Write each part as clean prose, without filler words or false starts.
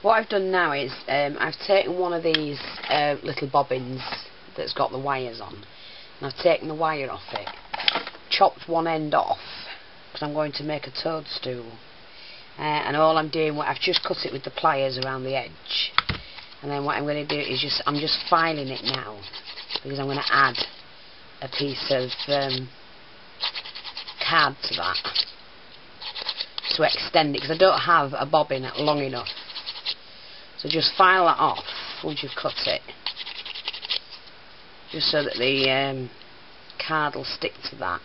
What I've done now is I've taken one of these little bobbins that's got the wires on, and I've taken the wire off it, chopped one end off because I'm going to make a toadstool, and all I'm doing, I've just cut it with the pliers around the edge, and then what I'm going to do is I'm just filing it now because I'm going to add a piece of card to that to extend it, because I don't have a bobbin long enough. So just file that off once you've cut it, just so that the card will stick to that,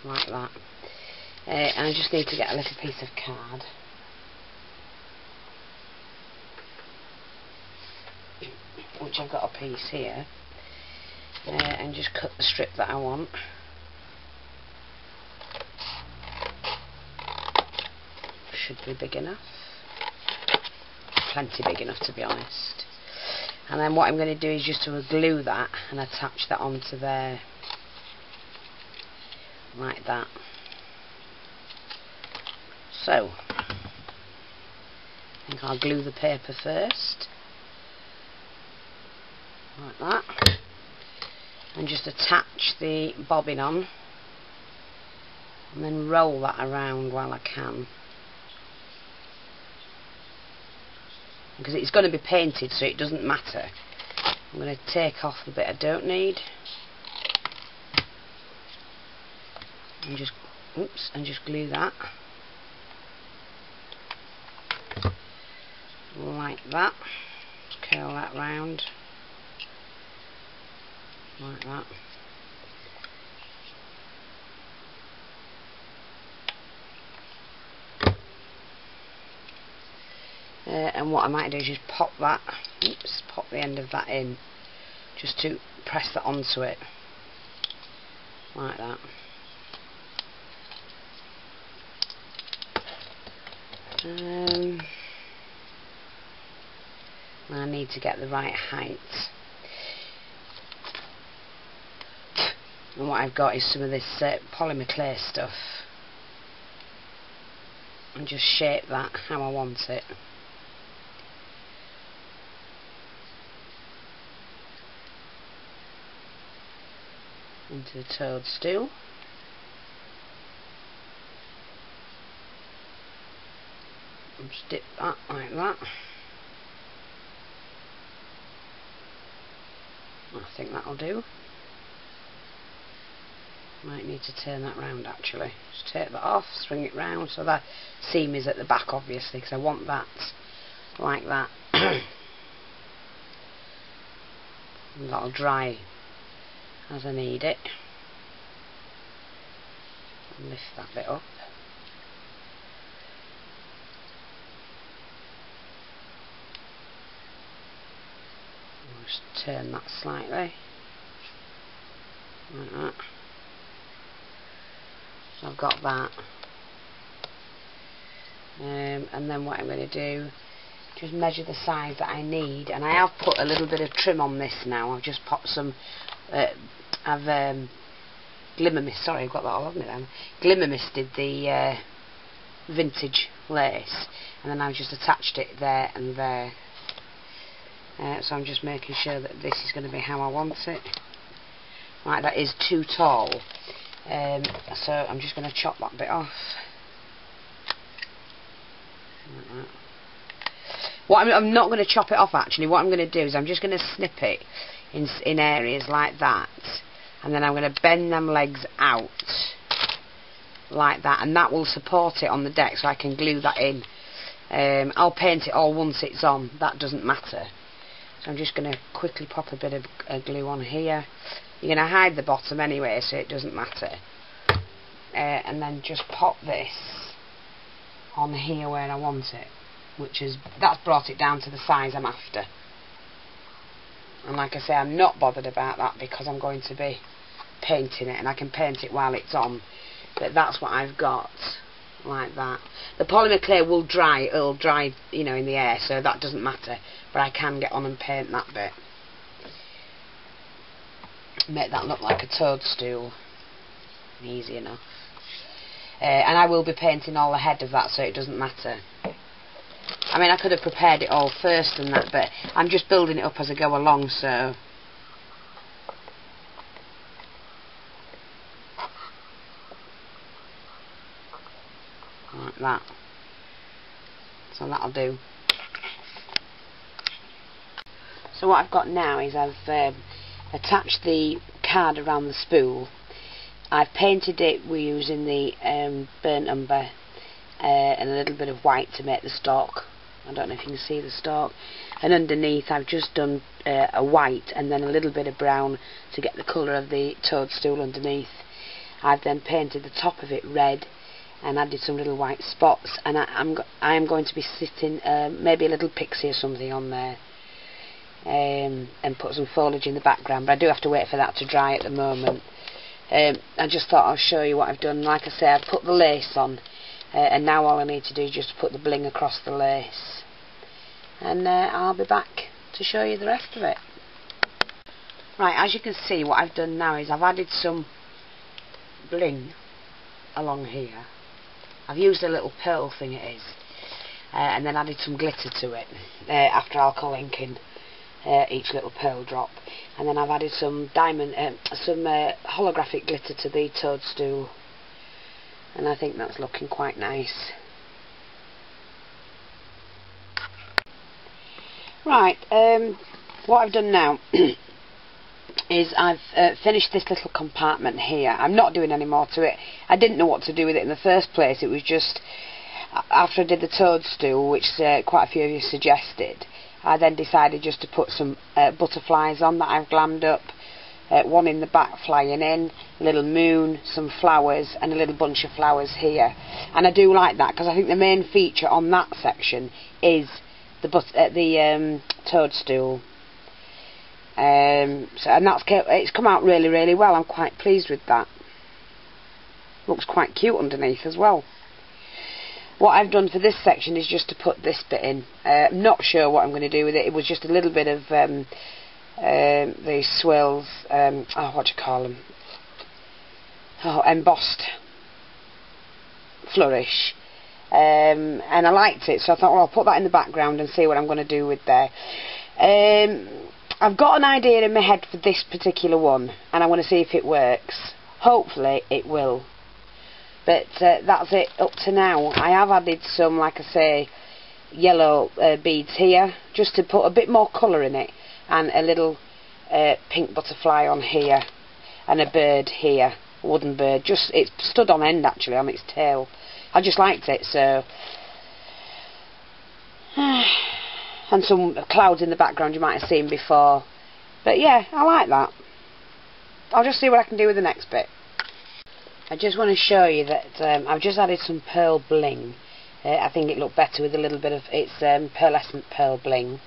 like that. And I just need to get a little piece of card. Which I've got a piece here. And just cut the strip that I want. Should be big enough. Plenty big enough, to be honest. And then what I'm going to do is just to glue that and attach that onto there, like that. So I think I'll glue the paper first, like that, and just attach the bobbin on, and then roll that around while I can, because it's going to be painted, so it doesn't matter. I'm going to take off the bit I don't need, and just glue that like that. Just curl that round like that. And what I might do is just pop the end of that in, just to press that onto it, like that. I need to get the right height. And what I've got is some of this polymer clay stuff, and just shape that how I want it. Into the toadstool. And just dip that like that. I think that'll do. Might need to turn that round actually. Just take that off, swing it round, so that seam is at the back obviously, because I want that like that. And that'll dry as I need it. And lift that bit up. Just turn that slightly, like that. So I've got that. And then what I'm going to do, just measure the size that I need, and I have put a little bit of trim on this now. I've just popped some glimmer mist, sorry, I've got that all on me then. Glimmer misted the vintage lace, and then I've just attached it there and there. So I'm just making sure that this is going to be how I want it. Right, that is too tall, so I'm just going to chop that bit off. Like that. What I'm not going to chop it off actually. What I'm going to do is I'm just going to snip it in areas like that, and then I'm going to bend them legs out like that, and that will support it on the deck, so I can glue that in. I'll paint it all once it's on. That doesn't matter. So I'm just going to quickly pop a bit of glue on here. You're going to hide the bottom anyway, so it doesn't matter. And then just pop this on here where I want it, that's brought it down to the size I'm after. And like I say, I'm not bothered about that because I'm going to be painting it, and I can paint it while it's on. But that's what I've got, like that. The polymer clay will dry, it'll dry, you know, in the air, so that doesn't matter. But I can get on and paint that bit. Make that look like a toadstool. Easy enough. And I will be painting all the head of that, so it doesn't matter. I mean, I could have prepared it all first and that, but I'm just building it up as I go along, so... like that. So that'll do. So what I've got now is I've attached the card around the spool. I've painted it using the burnt umber and a little bit of white to make the stalk. I don't know if you can see the stalk. And underneath I've just done a white and then a little bit of brown to get the colour of the toadstool underneath. I've then painted the top of it red and added some little white spots, and I am going to be sitting maybe a little pixie or something on there, and put some foliage in the background, but I do have to wait for that to dry at the moment. I just thought I'll show you what I've done. Like I say, I've put the lace on, and now all I need to do is just put the bling across the lace, and I'll be back to show you the rest of it. Right, as you can see, what I've done now is I've added some bling along here. I've used a little pearl thing it is, and then added some glitter to it after alcohol inking each little pearl drop, and then I've added some diamond, holographic glitter to the toadstool, and I think that's looking quite nice. Right, what I've done now is I've finished this little compartment here. I'm not doing any more to it. I didn't know what to do with it in the first place. It was just after I did the toadstool, which quite a few of you suggested, I then decided just to put some butterflies on that I've glammed up. One in the back flying in, a little moon, some flowers and a little bunch of flowers here. And I do like that because I think the main feature on that section is the toadstool. And it's come out really, really well. I'm quite pleased with that. Looks quite cute underneath as well. What I've done for this section is just to put this bit in. I'm not sure what I'm going to do with it. It was just a little bit of the swirls, what do you call them? Embossed flourish. And I liked it, so I thought, well, I'll put that in the background and see what I'm going to do with there. I've got an idea in my head for this particular one, and I want to see if it works. Hopefully it will. But that's it up to now. I have added some, like I say, yellow beads here, just to put a bit more colour in it, and a little pink butterfly on here, and a bird here, a wooden bird. Just, it's stood on end actually, on its tail. I just liked it, so... and some clouds in the background you might have seen before. But yeah, I like that. I'll just see what I can do with the next bit. I just want to show you that I've just added some pearl bling. I think it looked better with a little bit of its pearlescent pearl bling.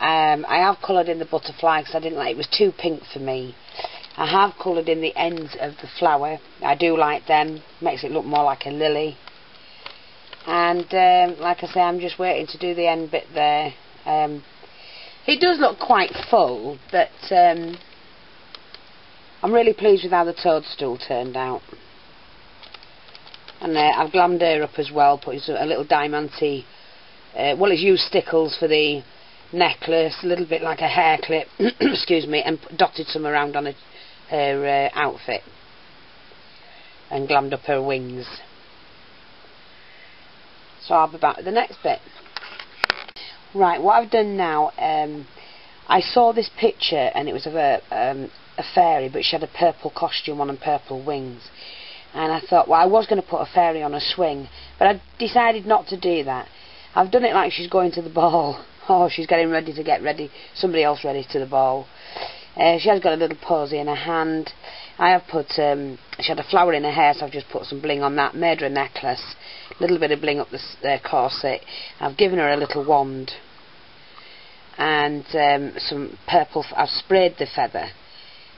I have coloured in the butterfly because I didn't like it. It was too pink for me. I have coloured in the ends of the flower. I do like them. Makes it look more like a lily. And like I say, I'm just waiting to do the end bit there. It does look quite full, but I'm really pleased with how the toadstool turned out. And I've glammed her up as well, putting a little diamante, well, it's used stickles for the necklace, a little bit like a hair clip, excuse me, and dotted some around on her outfit, and glammed up her wings. So I'll be back with the next bit. Right, what I've done now, I saw this picture and it was of a fairy, but she had a purple costume on and purple wings. And I thought, well, I was going to put a fairy on a swing, but I decided not to do that. I've done it like she's going to the ball. Oh, she's getting ready to get ready, somebody else ready to the ball. She has got a little posy in her hand. I have put, she had a flower in her hair, so I've just put some bling on that, made her a necklace, a little bit of bling up the corset. I've given her a little wand, and some purple, I've sprayed the feather,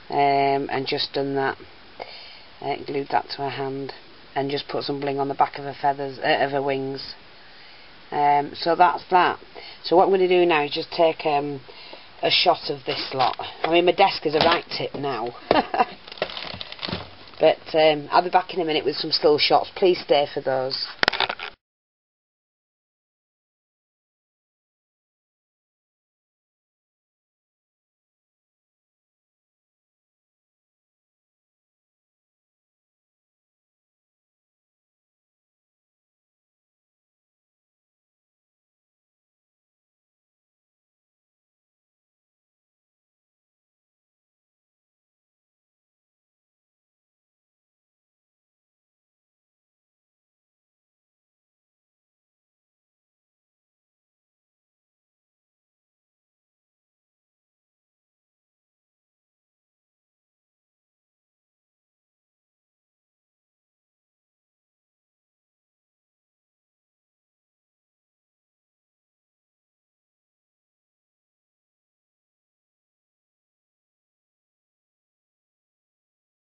and just done that, glued that to her hand, and just put some bling on the back of her feathers, of her wings. So that's that. So what I'm going to do now is just take a shot of this lot. I mean, my desk is a right tip now. But I'll be back in a minute with some still shots. Please stay for those.